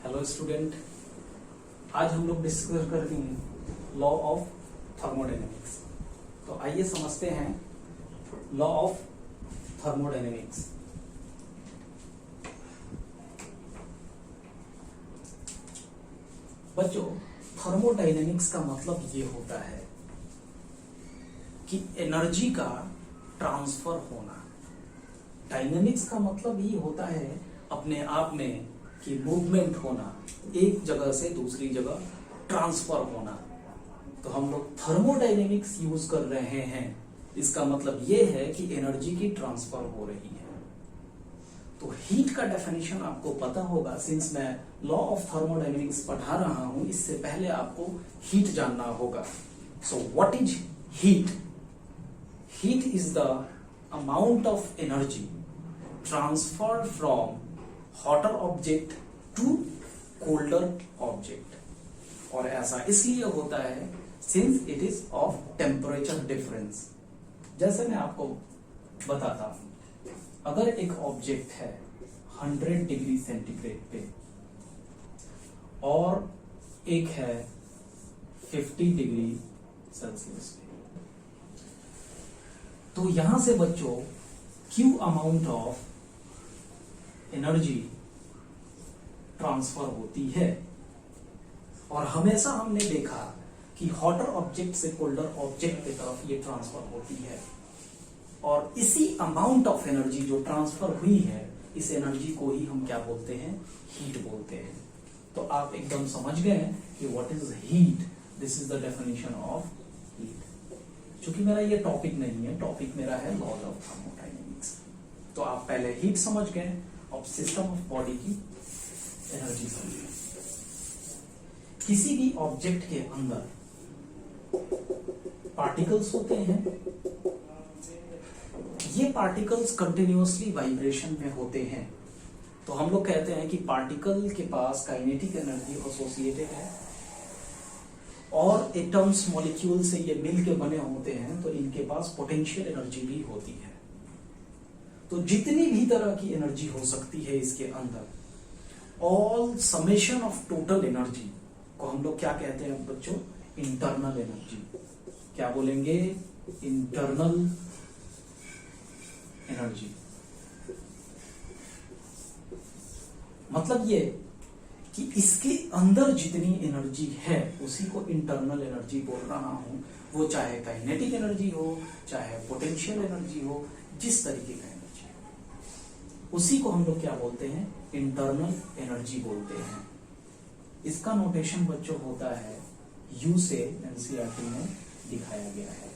Hello student, आज हम लोग डिस्कस करेंगे लॉ ऑफ थर्मोडायनेमिक्स। तो आइए समझते हैं लॉ ऑफ थर्मोडायनेमिक्स। बच्चों, थर्मोडायनेमिक्स का मतलब ये होता है कि एनर्जी का ट्रांसफर होना। डायनेमिक्स का मतलब ये होता है अपने आप में कि मूवमेंट होना, एक जगह से दूसरी जगह ट्रांसफर होना। तो हम लोग थर्मोडायनेमिक्स यूज कर रहे हैं, इसका मतलब ये है कि एनर्जी की ट्रांसफर हो रही है। तो हीट का डेफिनेशन आपको पता होगा, सिंस मैं लॉ ऑफ थर्मोडायनेमिक्स पढ़ा रहा हूं, इससे पहले आपको हीट जानना होगा। So what is heat? Heat is the amount of energy transferred from hotter object to colder object, और ऐसा इसलिए होता है since it is of temperature difference। जैसे मैं आपको बताता हूं, अगर एक ऑब्जेक्ट है 100 डिग्री सेंटीग्रेड पे और एक है 50 डिग्री सेल्सियस पे, तो यहां से बच्चों Q amount of energy transfer होती है। और हमेशा हमने देखा कि हॉटर ऑब्जेक्ट से कोल्डर ऑब्जेक्ट की तरफ ये ट्रांसफर होती है, और इसी अमाउंट ऑफ एनर्जी जो ट्रांसफर हुई है, इस एनर्जी को ही हम क्या बोलते हैं? हीट बोलते हैं। तो आप एकदम समझ गए कि what is heat. This is the definition of heat. चूंकि मेरा ये टॉपिक नहीं है, टॉपिक मेरा है लॉ ऑफ थर्मोडायनेमिक्स। तो आप पहले हीट समझ गए, अब सिस्टम ऑफ बॉडी की एनर्जी समझिए। किसी भी ऑब्जेक्ट के अंदर पार्टिकल्स होते हैं, ये पार्टिकल्स कंटिन्यूअसली वाइब्रेशन में होते हैं। तो हम लोग कहते हैं कि पार्टिकल के पास काइनेटिक एनर्जी एसोसिएटेड है, और एटम्स मॉलिक्यूल से ये मिल के बने होते हैं, तो इनके पास पोटेंशियल एनर्जी भी होती है। तो जितनी भी तरह की एनर्जी हो सकती है इसके अंदर, all summation of total energy को हम लोग क्या कहते हैं बच्चों? Internal energy. क्या बोलेंगे? Internal energy. मतलब ये कि इसके अंदर जितनी एनर्जी है उसी को इंटरनल एनर्जी बोल रहा हूं। वो चाहे काइनेटिक एनर्जी हो, चाहे पोटेंशियल एनर्जी हो, जिस तरीके का एनर्जी हो, उसी को हम लोग क्या बोलते हैं? इंटरनल एनर्जी बोलते हैं। इसका नोटेशन बच्चों होता है यू से, एनसीईआरटी में दिखाया गया है,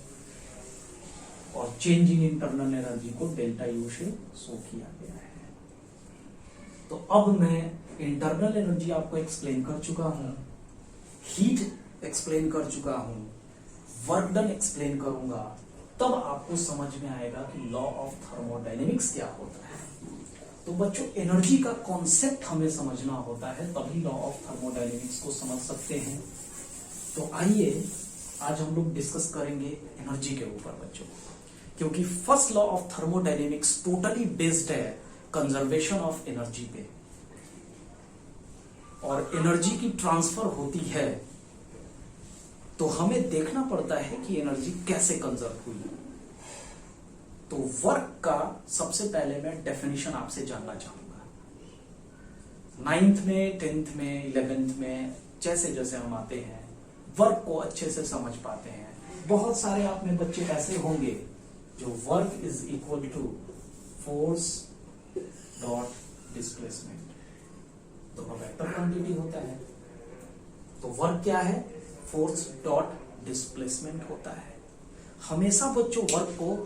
और चेंज इन इंटरनल एनर्जी को डेल्टा यू से शो किया गया है। तो अब मैं इंटरनल एनर्जी आपको एक्सप्लेन कर चुका हूं, हीट एक्सप्लेन कर चुका हूं, वर्क डन एक्सप्लेन करूंगा, तब आपको समझ में आएगा कि लॉ ऑफ थर्मोडायनेमिक्स क्या होता है। तो बच्चों, एनर्जी का कॉन्सेप्ट हमें समझना होता है, तभी लॉ ऑफ थर्मोडायनेमिक्स को समझ सकते हैं। तो आइए आज हम लोग डिस्कस करेंगे एनर्जी के ऊपर बच्चों, क्योंकि first law of thermodynamics totally based है कंजर्वेशन ऑफ एनर्जी पे, और एनर्जी की ट्रांसफर होती है तो हमें देखना पड़ता है कि एनर्जी कैसे कंजर्व हुई। तो वर्क का सबसे पहले मैं डेफिनेशन आपसे जानना चाहूंगा। 9th में, 10th में, 11th में जैसे जैसे हम आते हैं, वर्क को अच्छे से समझ पाते हैं। बहुत सारे आप में बच्चे ऐसे होंगे जो work is equal to force dot displacement, दोनों वेक्टर क्वांटिटी होता है। तो वर्क क्या है? फोर्स डॉट डिस्प्लेसमेंट होता है। हमेशा बच्चों वर्क को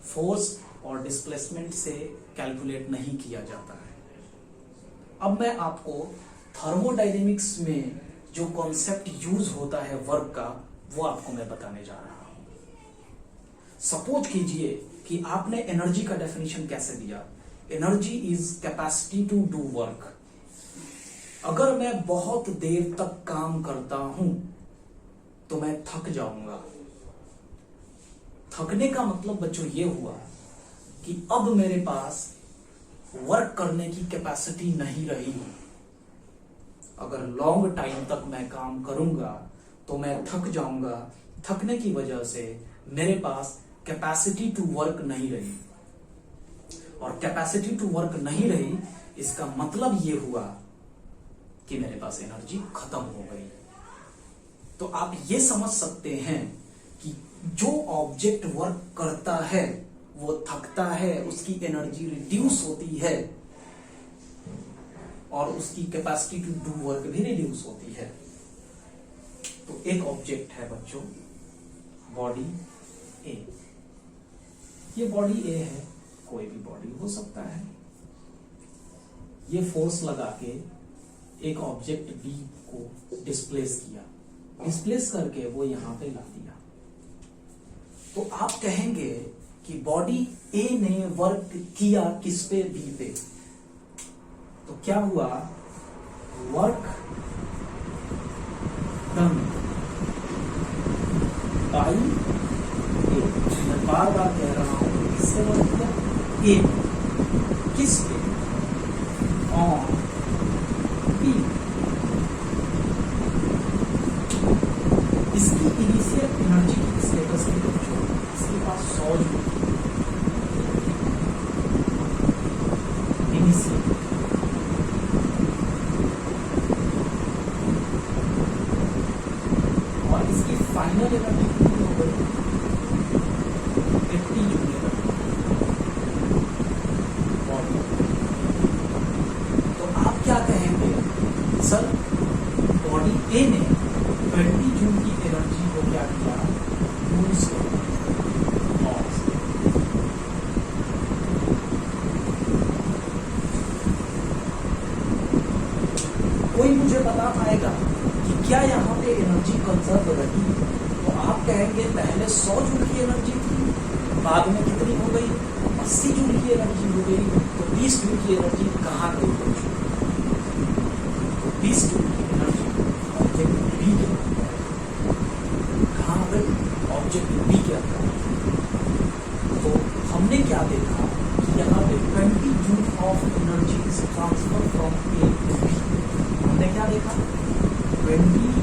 फोर्स और डिस्प्लेसमेंट से कैलकुलेट नहीं किया जाता है। अब मैं आपको थर्मोडायनेमिक्स में जो कॉन्सेप्ट यूज होता है वर्क का, वो आपको मैं बताने जा रहा हूं। सपोज कीजिए कि आपने एनर्जी का डेफिनेशन कैसे दिया? Energy is capacity to do work. अगर मैं बहुत देर तक काम करता हूं तो मैं थक जाऊंगा। थकने का मतलब बच्चों ये हुआ कि अब मेरे पास वर्क करने की कैपेसिटी नहीं रही। अगर लॉन्ग टाइम तक मैं काम करूंगा तो मैं थक जाऊंगा, थकने की वजह से मेरे पास कैपेसिटी टू वर्क नहीं रही, और कैपेसिटी टू वर्क नहीं रही इसका मतलब ये हुआ कि मेरे पास एनर्जी खत्म हो गई। तो आप ये समझ सकते हैं कि जो ऑब्जेक्ट वर्क करता है वो थकता है, उसकी एनर्जी रिड्यूस होती है और उसकी कैपेसिटी टू डू वर्क भी रिड्यूस होती है। तो एक ऑब्जेक्ट है बच्चों, बॉडी ए। ये बॉडी ए है, कोई भी बॉडी हो सकता है। ये फोर्स लगा के एक ऑब्जेक्ट बी को डिस्प्लेस किया, डिस्प्लेस करके वो यहां पे ला दिया। तो आप कहेंगे कि बॉडी ए ने वर्क किया किस पे? बी पे। तो क्या हुआ? वर्क डन बाई ए। मैं बार बार कह रहा हूं किससे वर्क किया? ए। किस पे? On B. इसकी इनिशियल एनर्जी की स्टेटस की बच्चों, इसके पास 100 जूल इनिशियल, और इसकी फाइनल एनर्जी कितनी हो गई? 80 जूल बॉडी। तो आप क्या कहेंगे? सर बॉडी ए ने 20 जूल की एनर्जी को क्या किया? यूज कर। कोई मुझे बता पाएगा कि क्या यहाँ पे एनर्जी कंजर्व रही? तो आप कहेंगे पहले 100 जूल की एनर्जी थी, बाद में कितनी हो गई? 80 जूल की एनर्जी हो गई। तो 20 जूल की एनर्जी कहाँ गई? 20 जूल की एनर्जी ऑब्जेक्ट बी के अंदर कहाँ गई? ऑब्जेक्ट बी के अंदर। तो हमने क्या देखा कि यहाँ पे 20 joule of energy is transfer from A to B. हमने क्या देखा? 20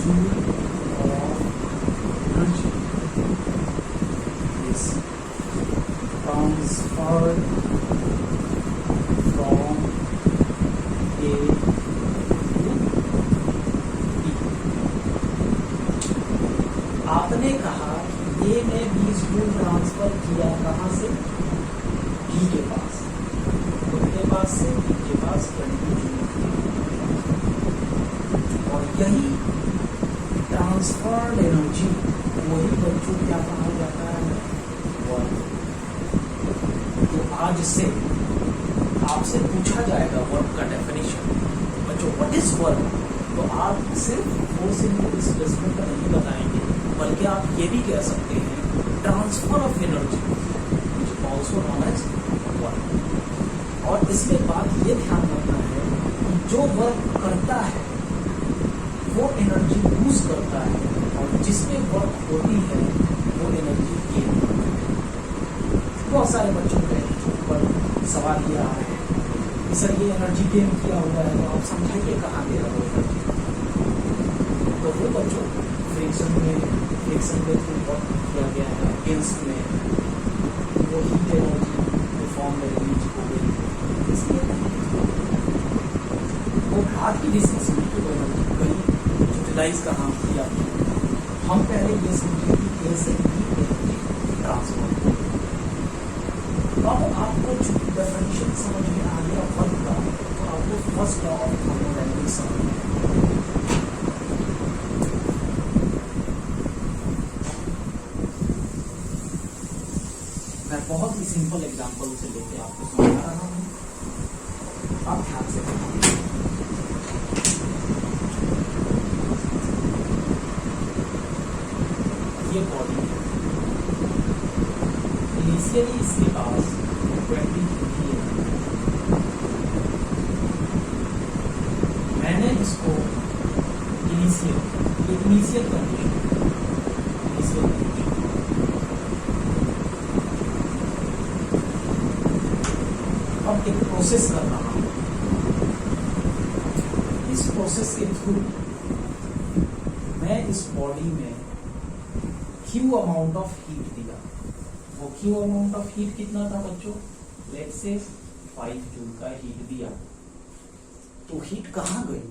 joule of energy is transferred from A to B. आपने कहा कि ए ने 20 जूल ट्रांसफर किया कहां से? बी के पास। उनके पास से बी के पास 20 जूल। और यही ट्रांसफर्ड एनर्जी, वही बच्चों क्या कहा जाता है? वर्क। तो आज से आपसे पूछा जाएगा वर्क का डेफिनेशन, बच्चों व्हाट इज वर्क? तो आप सिर्फ फोर्स इन डिस्प्लेसमेंट का नहीं बताएंगे, बल्कि आप ये भी कह सकते हैं transfer of energy which also known as work. और इसमें बात ये ध्यान रखना है कि जो वर्क करता है वो एनर्जी यूज करता है, और जिसमें वर्क होती है वो एनर्जी गेन करता है। बहुत सारे बच्चों के ऊपर सवाल ये आ रहे हैं कि सर ये एनर्जी गेन किया हुआ है, तो आप समझाइए कहाँ दे रहा हो? तो वो बच्चों फ्रिक्शन में थ्रू वर्क किया गया है, अगेंस्ट में वो हीट एनर्जी फॉर्म में रिलीज हो गई, इसलिए वो घाट की डिस्कसिबिलिटी को एनर्जी कहीं यूटिलाइज का नाम किया। हम पहले ये समझे कि कैसे एनर्जी ट्रांसफर। अब आपको जो डेफिनेशन समझ में आ गया वर्क का, तो आपको फर्स्ट लॉ ऑफ थर्मोडायनामिक्स समझ में। मैं बहुत ही सिंपल एग्जांपल से लेके आपको समझा रहा हूँ, आप ध्यान से देखिए। ये बॉडी है, इनिशियली इसके पास 20 जूल है। मैंने इसको इनिशियल कंडीशन अब एक प्रोसेस कर रहा हूं। इस प्रोसेस के थ्रू मैं इस बॉडी में क्यू अमाउंट ऑफ हीट दिया। वो क्यू अमाउंट ऑफ हीट कितना था बच्चों? लेट्स से 5 जूल का हीट दिया। तो हीट कहां गई?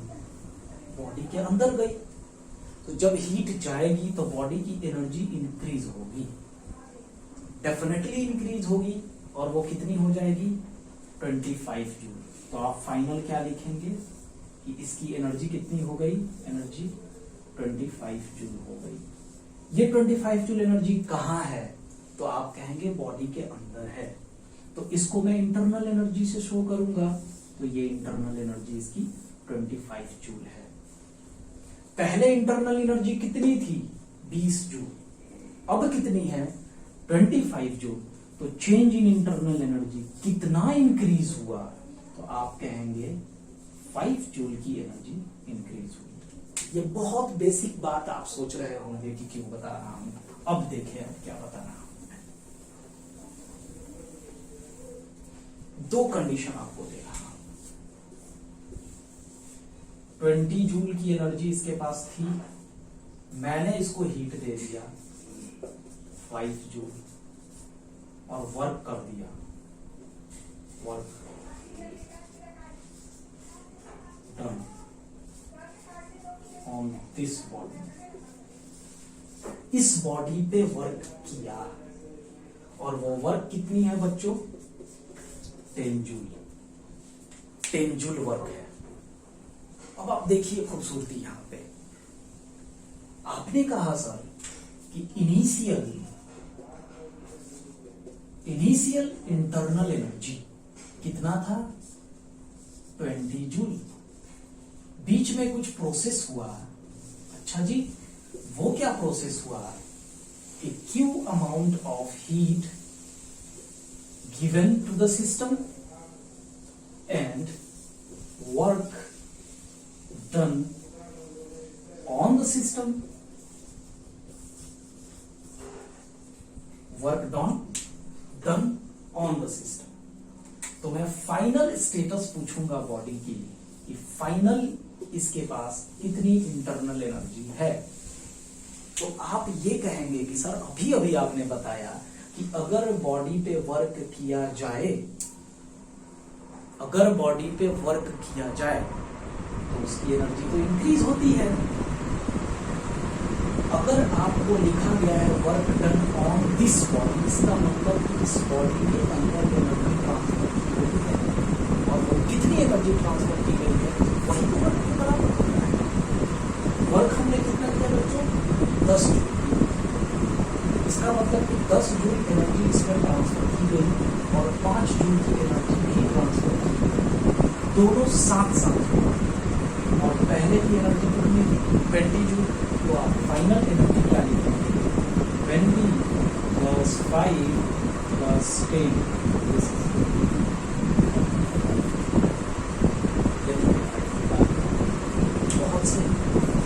बॉडी के अंदर गई। तो जब हीट जाएगी तो बॉडी की एनर्जी इंक्रीज होगी, डेफिनेटली इंक्रीज होगी। और वो कितनी हो जाएगी? 25 जूल। तो आप फाइनल क्या लिखेंगे कि इसकी एनर्जी कितनी हो गई? एनर्जी 25 जूल हो गई। ये 25 जूल एनर्जी कहां है? तो आप कहेंगे बॉडी के अंदर है। तो इसको मैं इंटरनल एनर्जी से शो करूंगा। तो ये इंटरनल एनर्जी इसकी 25 जूल है। पहले इंटरनल एनर्जी कितनी थी? 20 जूल। अब कितनी है? 25 जूल। तो चेंज इन इंटरनल एनर्जी कितना इंक्रीज हुआ? तो आप कहेंगे 5 जूल की एनर्जी इंक्रीज हुई। ये बहुत बेसिक बात आप सोच रहे होंगे कि क्यों बता रहा हूं। अब देखें अब क्या बता रहा हूं। 2 कंडीशन आपको दे रहा हूं। 20 जूल की एनर्जी इसके पास थी, मैंने इसको हीट दे दिया 5 जूल और वर्क कर दिया। Work done on this body. इस बॉडी पे वर्क किया और वो वर्क कितनी है बच्चों? 10 जूल। 10 जूल वर्क है। अब आप देखिए खूबसूरती यहां पे। आपने कहा सर कि इनिशियल इंटरनल एनर्जी कितना था? 20 जूल। बीच में कुछ प्रोसेस हुआ। अच्छा जी, वो क्या प्रोसेस हुआ? कि Q amount of heat given to the system and work done on the system. Work done on the system. तो मैं फाइनल स्टेटस पूछूंगा बॉडी की कि फाइनल इसके पास कितनी इंटरनल एनर्जी है। तो आप ये कहेंगे कि सर अभी अभी आपने बताया कि अगर बॉडी पे वर्क किया जाए, अगर बॉडी पे वर्क किया जाए तो उसकी एनर्जी तो इंक्रीज होती है। अगर आपको लिखा गया है work done on this body, इसका मतलब इस बॉडी के अंदर एनर्जी ट्रांसफर की गई है और वो कितनी एनर्जी ट्रांसफर की गई है वही तो वर्क के बराबर होता है। वर्क हमने कितना किया बच्चों? 10 जूल। इसका मतलब कि 10 जूल एनर्जी इसमें ट्रांसफर की गई और 5 जूल की एनर्जी भी ट्रांसफर की गई, दोनों साथ साथ। और पहले की एनर्जी कितनी थी? 20 जूल। तो आप फाइनल एनर्जी क्या लिखेंगे? 20 + 5 + 10। बहुत से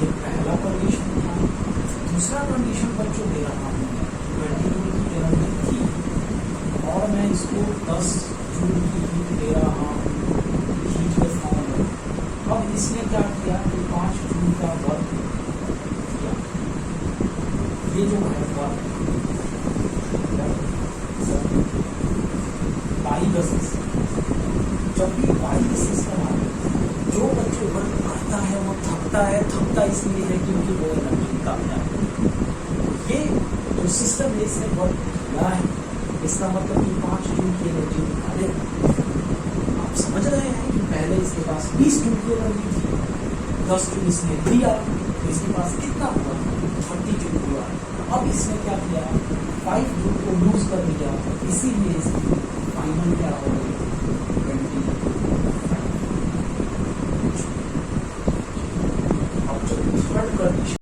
ये पहला कंडीशन था। दूसरा कंडीशन बच्चों दे रहा हूं, 20 जूल की एनर्जी थी और मैं इसको 10 जूल की हीट दे रहा हूं, हीट के फॉर्म में। अब इसने क्या किया कि 5 जूल का वर्क किया। ये जो है वर्क बाई द सिस्टम। जब भी बाई द सिस्टम आए, जो बच्चे वर्क करता है वो थकता इसलिए है क्योंकि वो एनर्जी निकालता है। ये जो सिस्टम है इसने वर्क किया है, इसका मतलब कि 5 जूल की एनर्जी निकाले। आप समझ रहे हैं कि पहले इसके पास 20 जूल की एनर्जी थी, 10 जूल इसने दिया तो इसके पास कितना हुआ? 30 जूल हुआ। अब इसने क्या किया? 5 जूल को लूज कर दिया, इसीलिए इसकी फाइनल क्या हो गई? 25। अब जो थर्ड कंडीशन